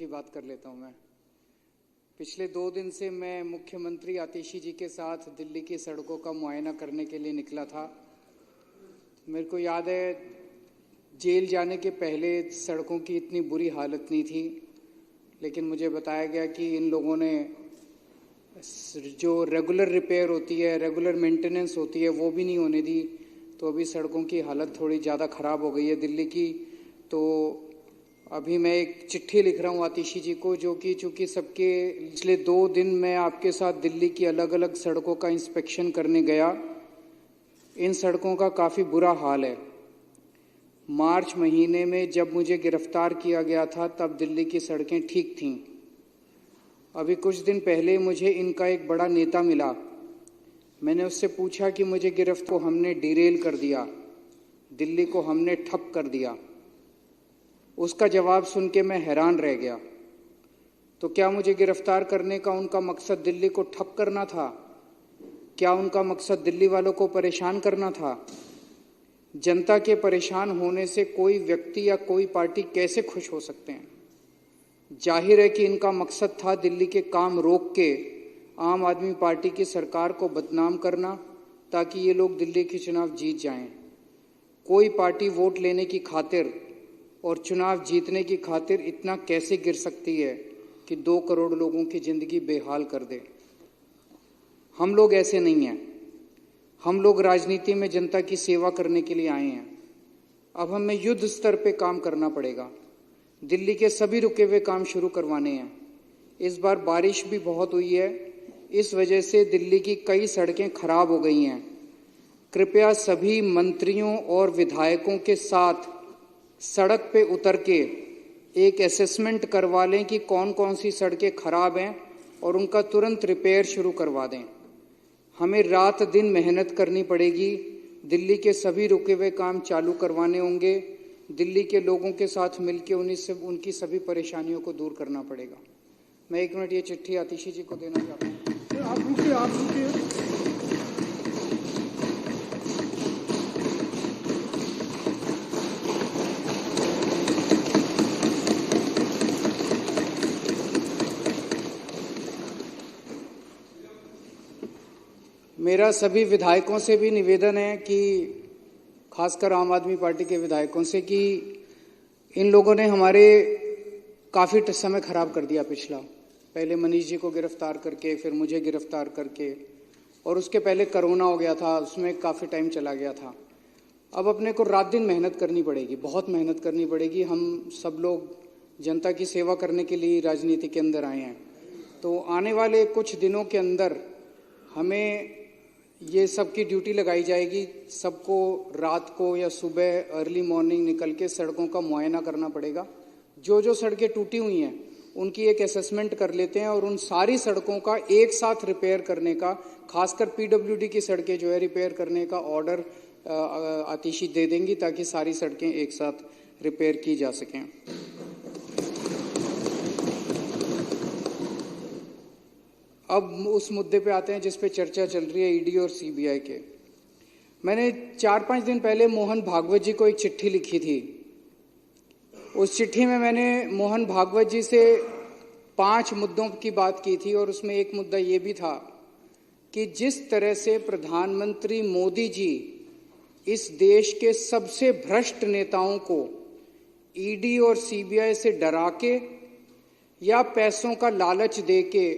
की बात कर लेता हूं मैं। पिछले 2 दिन से मैं मुख्यमंत्री आतिशी जी के साथ दिल्ली की सड़कों का मुआयना करने के लिए निकला था। मेरे को याद है जेल जाने के पहले सड़कों की इतनी बुरी हालत नहीं थी, लेकिन मुझे बताया गया कि इन लोगों ने जो रेगुलर रिपेयर होती है, रेगुलर मेंटेनेंस होती है, वो भी नहीं होने दी। तो अभी सड़कों की हालत थोड़ी ज़्यादा ख़राब हो गई है दिल्ली की। तो अभी मैं एक चिट्ठी लिख रहा हूँ आतिशी जी को, जो कि चूँकि सबके पिछले 2 दिन मैं आपके साथ दिल्ली की अलग अलग सड़कों का इंस्पेक्शन करने गया। इन सड़कों का काफ़ी बुरा हाल है। मार्च महीने में जब मुझे गिरफ्तार किया गया था तब दिल्ली की सड़कें ठीक थीं। अभी कुछ दिन पहले मुझे इनका एक बड़ा नेता मिला। मैंने उससे पूछा कि मुझे गिरफ्तार को हमने डिरेल कर दिया, दिल्ली को हमने ठप कर दिया। उसका जवाब सुन के मैं हैरान रह गया। तो क्या मुझे गिरफ्तार करने का उनका मकसद दिल्ली को ठप करना था? क्या उनका मकसद दिल्ली वालों को परेशान करना था? जनता के परेशान होने से कोई व्यक्ति या कोई पार्टी कैसे खुश हो सकते हैं? जाहिर है कि इनका मकसद था दिल्ली के काम रोक के आम आदमी पार्टी की सरकार को बदनाम करना, ताकि ये लोग दिल्ली के चुनाव जीत जाएं। कोई पार्टी वोट लेने की खातिर और चुनाव जीतने की खातिर इतना कैसे गिर सकती है कि 2 करोड़ लोगों की जिंदगी बेहाल कर दे? हम लोग ऐसे नहीं हैं। हम लोग राजनीति में जनता की सेवा करने के लिए आए हैं। अब हमें युद्ध स्तर पे काम करना पड़ेगा। दिल्ली के सभी रुके हुए काम शुरू करवाने हैं। इस बार बारिश भी बहुत हुई है, इस वजह से दिल्ली की कई सड़कें खराब हो गई हैं। कृपया सभी मंत्रियों और विधायकों के साथ सड़क पे उतर के एक असेसमेंट करवा लें कि कौन कौन सी सड़कें खराब हैं और उनका तुरंत रिपेयर शुरू करवा दें। हमें रात दिन मेहनत करनी पड़ेगी। दिल्ली के सभी रुके हुए काम चालू करवाने होंगे। दिल्ली के लोगों के साथ मिलकर उनकी सभी परेशानियों को दूर करना पड़ेगा। मैं 1 मिनट ये चिट्ठी आतिशी जी को देना चाहता हूँ। आप रुकिए। मेरा सभी विधायकों से भी निवेदन है कि खासकर आम आदमी पार्टी के विधायकों से कि इन लोगों ने हमारे काफ़ी समय खराब कर दिया पिछला। पहले मनीष जी को गिरफ्तार करके, फिर मुझे गिरफ्तार करके, और उसके पहले कोरोना हो गया था, उसमें काफ़ी टाइम चला गया था। अब अपने को रात दिन मेहनत करनी पड़ेगी, बहुत मेहनत करनी पड़ेगी। हम सब लोग जनता की सेवा करने के लिए राजनीति के अंदर आए हैं। तो आने वाले कुछ दिनों के अंदर हमें ये सबकी ड्यूटी लगाई जाएगी। सबको रात को या सुबह अर्ली मॉर्निंग निकल के सड़कों का मुआयना करना पड़ेगा। जो जो सड़कें टूटी हुई हैं उनकी एक असेसमेंट कर लेते हैं और उन सारी सड़कों का एक साथ रिपेयर करने का, खासकर पीडब्ल्यूडी की सड़कें जो है रिपेयर करने का ऑर्डर आतिशी दे देंगी, ताकि सारी सड़कें एक साथ रिपेयर की जा सकें। अब उस मुद्दे पे आते हैं जिस पे चर्चा चल रही है, ईडी और सीबीआई के। मैंने 4-5 दिन पहले मोहन भागवत जी को एक चिट्ठी लिखी थी। उस चिट्ठी में मैंने मोहन भागवत जी से 5 मुद्दों की बात की थी, और उसमें एक मुद्दा ये भी था कि जिस तरह से प्रधानमंत्री मोदी जी इस देश के सबसे भ्रष्ट नेताओं को ईडी और सीबीआई से डरा के या पैसों का लालच दे के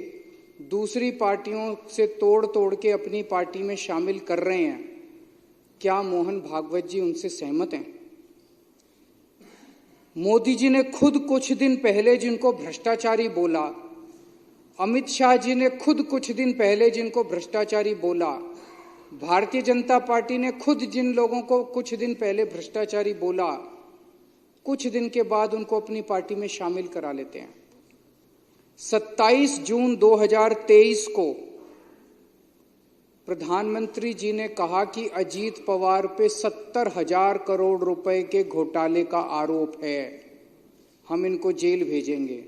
दूसरी पार्टियों से तोड़ के अपनी पार्टी में शामिल कर रहे हैं, क्या मोहन भागवत जी उनसे सहमत हैं? मोदी जी ने खुद कुछ दिन पहले जिनको भ्रष्टाचारी बोला, अमित शाह जी ने खुद कुछ दिन पहले जिनको भ्रष्टाचारी बोला, भारतीय जनता पार्टी ने खुद जिन लोगों को कुछ दिन पहले भ्रष्टाचारी बोला, कुछ दिन के बाद उनको अपनी पार्टी में शामिल करा लेते हैं। 27 जून 2023 को प्रधानमंत्री जी ने कहा कि अजीत पवार पे 70,000 करोड़ रुपए के घोटाले का आरोप है, हम इनको जेल भेजेंगे।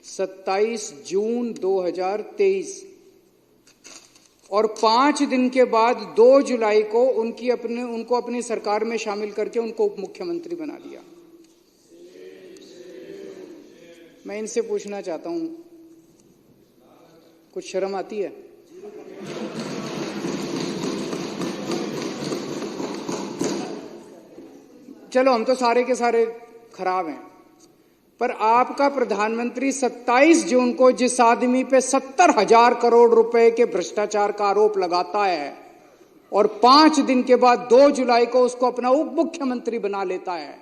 27 जून 2023, और 5 दिन के बाद 2 जुलाई को उनको अपनी सरकार में शामिल करके उनको उप मुख्यमंत्री बना दिया। मैं इनसे पूछना चाहता हूं, कुछ शर्म आती है? चलो हम तो सारे के सारे खराब हैं, पर आपका प्रधानमंत्री 27 जून को जिस आदमी पे 70,000 करोड़ रुपए के भ्रष्टाचार का आरोप लगाता है और 5 दिन के बाद 2 जुलाई को उसको अपना उप मुख्यमंत्री बना लेता है,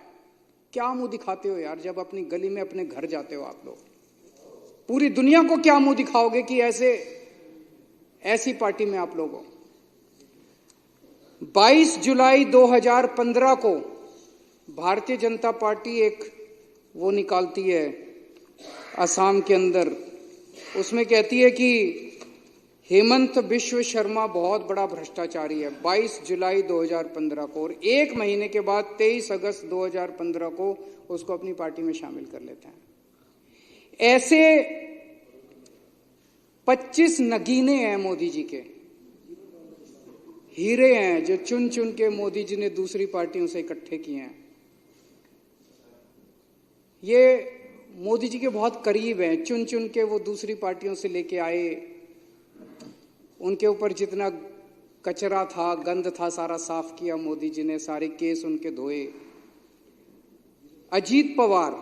क्या मुंह दिखाते हो यार? जब अपनी गली में अपने घर जाते हो आप लोग, पूरी दुनिया को क्या मुंह दिखाओगे कि ऐसी पार्टी में आप लोग हो? 22 जुलाई 2015 को भारतीय जनता पार्टी एक वो निकालती है असम के अंदर, उसमें कहती है कि हेमंत बिश्व शर्मा बहुत बड़ा भ्रष्टाचारी है। 22 जुलाई 2015 को, और एक महीने के बाद 23 अगस्त 2015 को उसको अपनी पार्टी में शामिल कर लेते हैं। ऐसे 25 नगीने हैं मोदी जी के, हीरे हैं जो चुन चुन के मोदी जी ने दूसरी पार्टियों से इकट्ठे किए हैं। ये मोदी जी के बहुत करीब हैं, चुन चुन के वो दूसरी पार्टियों से लेके आए, उनके ऊपर जितना कचरा था, गंद था, सारा साफ किया मोदी जी ने, सारे केस उनके धोए। अजीत पवार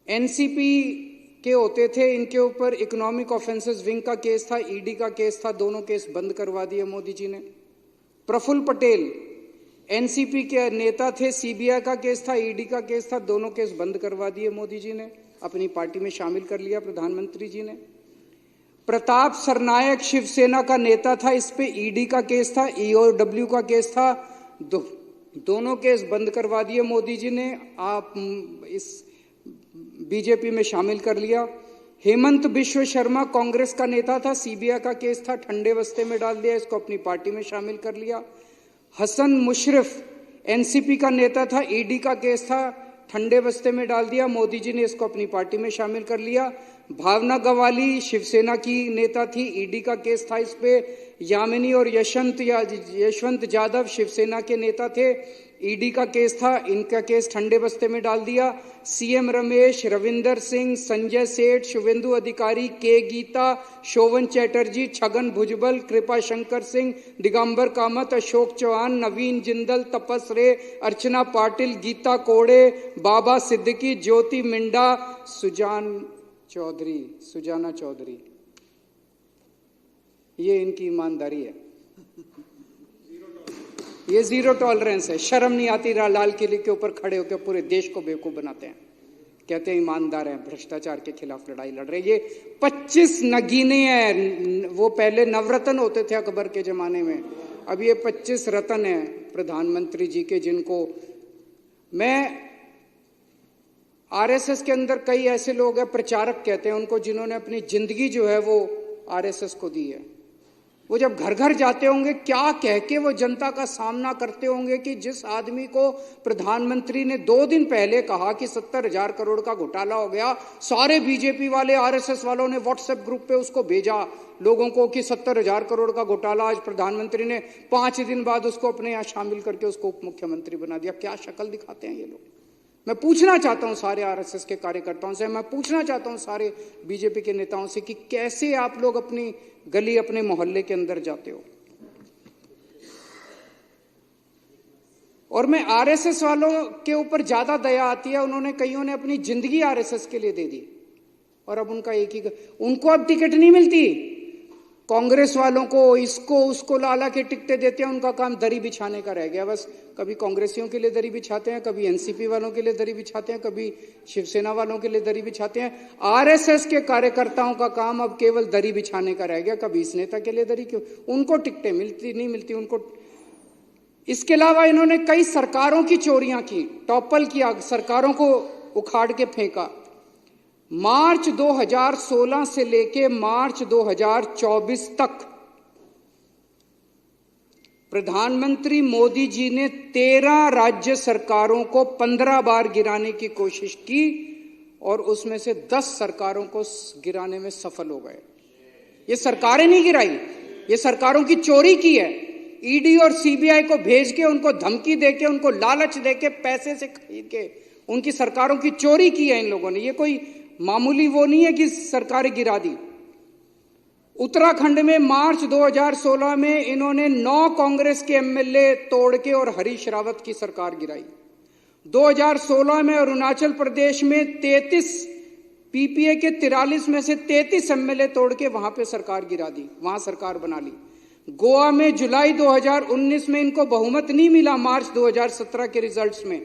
एनसीपी के होते थे, इनके ऊपर इकोनॉमिक ऑफेंसेस विंग का केस था, ईडी का केस था, दोनों केस बंद करवा दिए मोदी जी ने। प्रफुल्ल पटेल एनसीपी के नेता थे, सीबीआई का केस था, ईडी का केस था, दोनों केस बंद करवा दिए मोदी जी ने, अपनी पार्टी में शामिल कर लिया प्रधानमंत्री जी ने। प्रताप सरनायक शिवसेना का नेता था, इस पे ईडी का केस था, ईओडब्ल्यू का केस था, दोनों केस बंद करवा दिए मोदी जी ने, आप इस बीजेपी में शामिल कर लिया। हेमंत बिश्व शर्मा कांग्रेस का नेता था, सीबीआई का केस था, ठंडे बस्ते में डाल दिया, इसको अपनी पार्टी में शामिल कर लिया। हसन मुशर्रफ एनसीपी का नेता था, ईडी का केस था, ठंडे बस्ते में डाल दिया, मोदी जी ने इसको अपनी पार्टी में शामिल कर लिया। भावना गवाली शिवसेना की नेता थी, ईडी का केस था इस पे। यामिनी और यशवंत यादव शिवसेना के नेता थे, ईडी का केस था, इनका केस ठंडे बस्ते में डाल दिया। सीएम रमेश, रविंदर सिंह, संजय सेठ, शुभेंदु अधिकारी, के गीता, शोभन चैटर्जी, छगन भुजबल, कृपा शंकर सिंह, दिगंबर कामत, अशोक चौहान, नवीन जिंदल, तपस रे, अर्चना पाटिल, गीता कोड़े, बाबा सिद्दीकी, ज्योति मिंडा, सुजाना चौधरी, ये इनकी ईमानदारी है, ये जीरो टॉलरेंस है। शर्म नहीं आती? लाल किले के ऊपर खड़े होकर पूरे देश को बेवकूफ बनाते हैं, कहते हैं ईमानदार हैं, भ्रष्टाचार के खिलाफ लड़ाई लड़ रहे। ये 25 नगीने हैं, वो पहले नवरत्न होते थे अकबर के जमाने में, अब ये 25 रत्न हैं प्रधानमंत्री जी के, जिनको मैं आरएसएस के अंदर कई ऐसे लोग हैं, प्रचारक कहते हैं उनको, जिन्होंने अपनी जिंदगी जो है वो आरएसएस को दी है। वो जब घर घर जाते होंगे, क्या कह के वो जनता का सामना करते होंगे कि जिस आदमी को प्रधानमंत्री ने 2 दिन पहले कहा कि 70,000 करोड़ का घोटाला हो गया, सारे बीजेपी वाले, आरएसएस वालों ने व्हाट्सएप ग्रुप पे उसको भेजा लोगों को कि 70,000 करोड़ का घोटाला, आज प्रधानमंत्री ने 5 दिन बाद उसको अपने यहाँ शामिल करके उसको उप मुख्यमंत्री बना दिया। क्या शक्ल दिखाते हैं ये लोग? मैं पूछना चाहता हूं सारे आरएसएस के कार्यकर्ताओं से, मैं पूछना चाहता हूं सारे बीजेपी के नेताओं से कि कैसे आप लोग अपनी गली, अपने मोहल्ले के अंदर जाते हो? और मैं आरएसएस वालों के ऊपर ज्यादा दया आती है, उन्होंने कईयों ने अपनी जिंदगी आरएसएस के लिए दे दी और अब उनका एक ही, उनको अब टिकट नहीं मिलती। कांग्रेस वालों को इसको उसको लाला के टिकटें देते हैं, उनका काम दरी बिछाने का रह गया बस। कभी कांग्रेसियों के लिए दरी बिछाते हैं, कभी एनसीपी वालों के लिए दरी बिछाते हैं, कभी शिवसेना वालों के लिए दरी बिछाते हैं। आरएसएस के कार्यकर्ताओं का काम अब केवल दरी बिछाने का रह गया, कभी इस नेता के लिए दरी, क्यों उनको टिकटें मिलती नहीं मिलती उनको। इसके अलावा इन्होंने कई सरकारों की चोरियां की, टॉपल किया, सरकारों को उखाड़ के फेंका। मार्च 2016 से लेके मार्च 2024 तक प्रधानमंत्री मोदी जी ने 13 राज्य सरकारों को 15 बार गिराने की कोशिश की और उसमें से 10 सरकारों को गिराने में सफल हो गए। ये सरकारें नहीं गिराई, ये सरकारों की चोरी की है। ईडी और सीबीआई को भेज के, उनको धमकी देके, उनको लालच देके, पैसे से खरीद के उनकी सरकारों की चोरी की है इन लोगों ने। ये कोई मामूली वो नहीं है कि सरकारें गिरा दी। उत्तराखंड में मार्च 2016 में इन्होंने 9 कांग्रेस के एमएलए तोड़ के और हरीश रावत की सरकार गिराई। 2016 में अरुणाचल प्रदेश में 33 पीपीए के 43 में से 33 एमएलए तोड़ के वहां पे सरकार गिरा दी, वहां सरकार बना ली। गोवा में जुलाई 2019 में इनको बहुमत नहीं मिला मार्च 2017 के रिजल्ट्स में,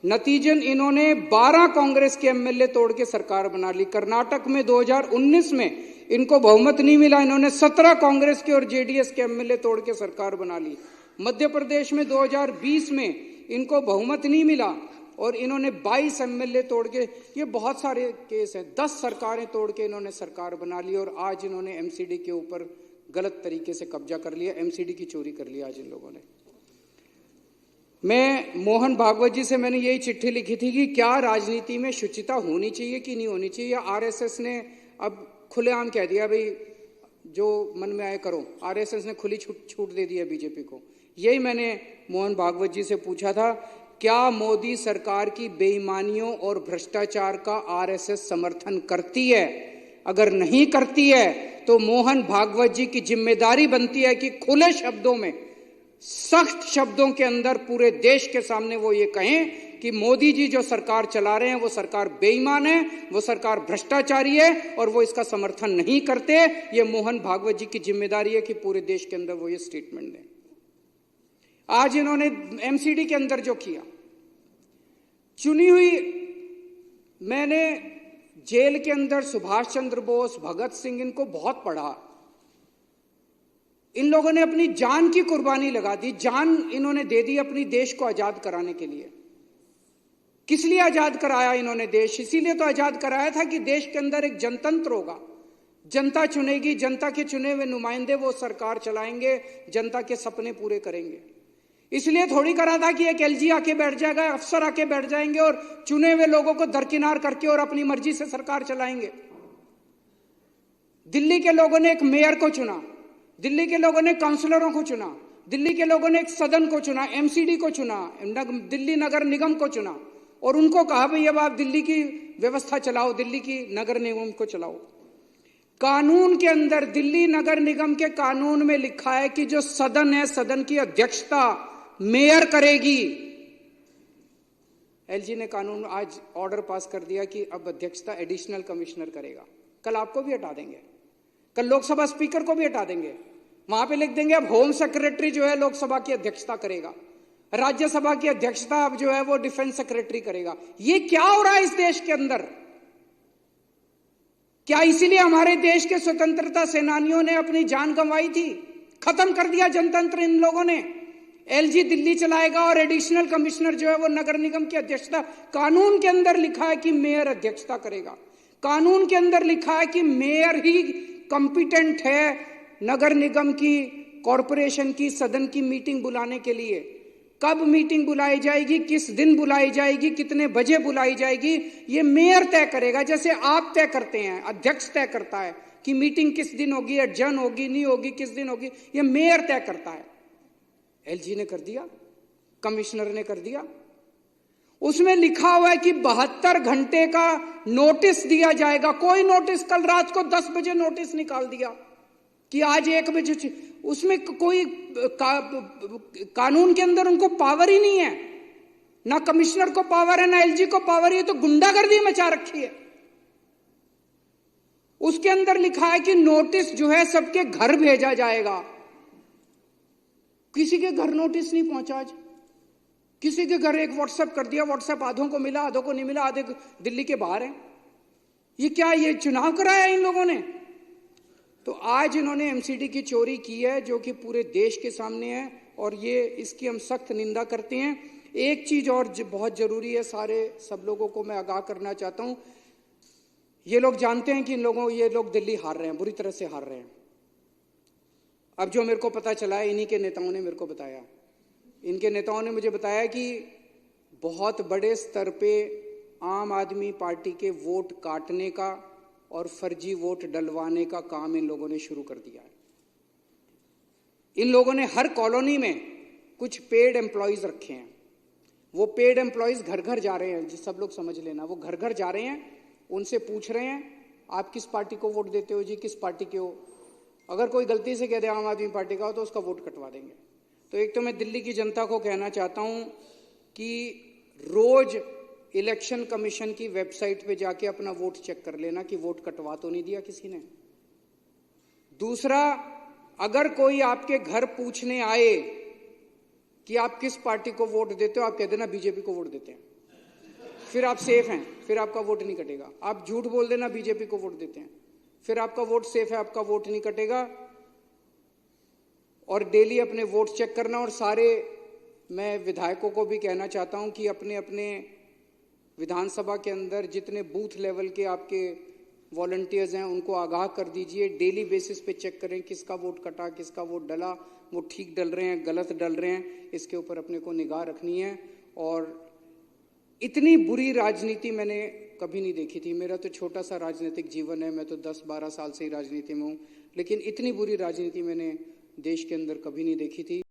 नतीजन इन्होंने 12 कांग्रेस के एमएलए तोड़ के सरकार बना ली। कर्नाटक में 2019 में इनको बहुमत नहीं मिला, इन्होंने 17 कांग्रेस के और जेडीएस के एमएलए तोड़ के सरकार बना ली। मध्य प्रदेश में 2020 में इनको बहुमत नहीं मिला और इन्होंने 22 एमएलए तोड़ के, ये बहुत सारे केस हैं, 10 सरकारें तोड़ के इन्होंने सरकार बना ली। और आज इन्होंने एमसीडी के ऊपर गलत तरीके से कब्जा कर लिया, एमसीडी की चोरी कर लिया आज इन लोगों ने। मैं मोहन भागवत जी से मैंने यही चिट्ठी लिखी थी कि क्या राजनीति में शुचिता होनी चाहिए कि नहीं होनी चाहिए। आरएसएस ने अब खुलेआम कह दिया भाई जो मन में आए करो, आरएसएस ने खुली छूट दे दी है बीजेपी को। यही मैंने मोहन भागवत जी से पूछा था, क्या मोदी सरकार की बेईमानियों और भ्रष्टाचार का आरएसएस समर्थन करती है? अगर नहीं करती है तो मोहन भागवत जी की जिम्मेदारी बनती है कि खुले शब्दों में, सख्त शब्दों के अंदर पूरे देश के सामने वो ये कहें कि मोदी जी जो सरकार चला रहे हैं वो सरकार बेईमान है, वो सरकार भ्रष्टाचारी है और वो इसका समर्थन नहीं करते। ये मोहन भागवत जी की जिम्मेदारी है कि पूरे देश के अंदर वो ये स्टेटमेंट दें। आज इन्होंने एमसीडी के अंदर जो किया, चुनी हुई, मैंने जेल के अंदर सुभाष चंद्र बोस, भगत सिंह, इनको बहुत पढ़ा। इन लोगों ने अपनी जान की कुर्बानी लगा दी, जान इन्होंने दे दी अपनी देश को आजाद कराने के लिए। किस लिए आजाद कराया इन्होंने देश? इसीलिए तो आजाद कराया था कि देश के अंदर एक जनतंत्र होगा, जनता चुनेगी, जनता के चुने हुए नुमाइंदे वो सरकार चलाएंगे, जनता के सपने पूरे करेंगे। इसलिए थोड़ी करा था कि एक एलजी आके बैठ जाएगा, अफसर आके बैठ जाएंगे और चुने हुए लोगों को दरकिनार करके और अपनी मर्जी से सरकार चलाएंगे। दिल्ली के लोगों ने एक मेयर को चुना, दिल्ली के लोगों ने काउंसलरों को चुना, दिल्ली के लोगों ने एक सदन को चुना, एमसीडी को चुना, दिल्ली नगर निगम को चुना और उनको कहा भाई अब आप दिल्ली की व्यवस्था चलाओ, दिल्ली की नगर निगम को चलाओ। कानून के अंदर, दिल्ली नगर निगम के कानून में लिखा है कि जो सदन है, सदन की अध्यक्षता मेयर करेगी। एलजी ने कानून आज ऑर्डर पास कर दिया कि अब अध्यक्षता एडिशनल कमिश्नर करेगा। कल आपको भी हटा देंगे, कल लोकसभा स्पीकर को भी हटा देंगे, वहां पे लिख देंगे अब होम सेक्रेटरी जो है लोकसभा की अध्यक्षता करेगा, राज्यसभा की अध्यक्षता अब जो है वो डिफेंस सेक्रेटरी करेगा। ये क्या हो रहा है इस देश के अंदर? क्या इसीलिए हमारे देश के स्वतंत्रता सेनानियों ने अपनी जान गंवाई थी? खत्म कर दिया जनतंत्र इन लोगों ने। एलजी दिल्ली चलाएगा और एडिशनल कमिश्नर जो है वो नगर निगम की अध्यक्षता, कानून के अंदर लिखा है कि मेयर अध्यक्षता करेगा, कानून के अंदर लिखा है कि मेयर ही कॉम्पिटेंट है नगर निगम की, कॉरपोरेशन की, सदन की मीटिंग बुलाने के लिए। कब मीटिंग बुलाई जाएगी, किस दिन बुलाई जाएगी, कितने बजे बुलाई जाएगी, ये मेयर तय करेगा। जैसे आप तय करते हैं, अध्यक्ष तय करता है कि मीटिंग किस दिन होगी, एडजर्न होगी, नहीं होगी, किस दिन होगी, ये मेयर तय करता है। एलजी ने कर दिया, कमिश्नर ने कर दिया। उसमें लिखा हुआ है कि 72 घंटे का नोटिस दिया जाएगा। कोई नोटिस, कल रात को 10 बजे नोटिस निकाल दिया कि आज 1 बजे, उसमें कोई कानून के अंदर उनको पावर ही नहीं है, ना कमिश्नर को पावर है, ना एलजी को पावर है। तो गुंडागर्दी मचा रखी है। उसके अंदर लिखा है कि नोटिस जो है सबके घर भेजा जाएगा। किसी के घर नोटिस नहीं पहुंचा आज, किसी के घर एक व्हाट्सएप कर दिया, व्हाट्सएप आधों को मिला, आधों को नहीं मिला, आधे दिल्ली के बाहर हैं। ये क्या, ये चुनाव कराया इन लोगों ने? तो आज इन्होंने एमसीडी की चोरी की है जो कि पूरे देश के सामने है और ये इसकी हम सख्त निंदा करते हैं। एक चीज और बहुत जरूरी है, सब लोगों को मैं आगाह करना चाहता हूं। ये लोग जानते हैं कि ये लोग दिल्ली हार रहे हैं, बुरी तरह से हार रहे हैं। अब जो मेरे को पता चला है, इन्हीं के नेताओं ने मेरे को बताया, इनके नेताओं ने मुझे बताया कि बहुत बड़े स्तर पे आम आदमी पार्टी के वोट काटने का और फर्जी वोट डलवाने का काम इन लोगों ने शुरू कर दिया है। इन लोगों ने हर कॉलोनी में कुछ पेड एम्प्लॉइज रखे हैं, वो पेड एम्प्लॉयज घर घर जा रहे हैं, सब लोग समझ लेना, वो घर घर जा रहे हैं, उनसे पूछ रहे हैं आप किस पार्टी को वोट देते हो जी, किस पार्टी के हो। अगर कोई गलती से कह दे आम आदमी पार्टी का हो तो उसका वोट कटवा देंगे। तो एक तो मैं दिल्ली की जनता को कहना चाहता हूं कि रोज इलेक्शन कमीशन की वेबसाइट पे जाके अपना वोट चेक कर लेना कि वोट कटवा तो नहीं दिया किसी ने। दूसरा, अगर कोई आपके घर पूछने आए कि आप किस पार्टी को वोट देते हो, आप कह देना बीजेपी को वोट देते हैं, फिर आप सेफ हैं, फिर आपका वोट नहीं कटेगा। आप झूठ बोल देना बीजेपी को वोट देते हैं, फिर आपका वोट सेफ है, आपका वोट नहीं कटेगा। और डेली अपने वोट चेक करना। और सारे मैं विधायकों को भी कहना चाहता हूं कि अपने अपने विधानसभा के अंदर जितने बूथ लेवल के आपके वॉलंटियर्स हैं उनको आगाह कर दीजिए, डेली बेसिस पे चेक करें किसका वोट कटा, किसका वोट डला, वो ठीक डल रहे हैं, गलत डल रहे हैं, इसके ऊपर अपने को निगाह रखनी है। और इतनी बुरी राजनीति मैंने कभी नहीं देखी थी। मेरा तो छोटा सा राजनीतिक जीवन है, मैं तो 10-12 साल से ही राजनीति में हूँ, लेकिन इतनी बुरी राजनीति मैंने देश के अंदर कभी नहीं देखी थी।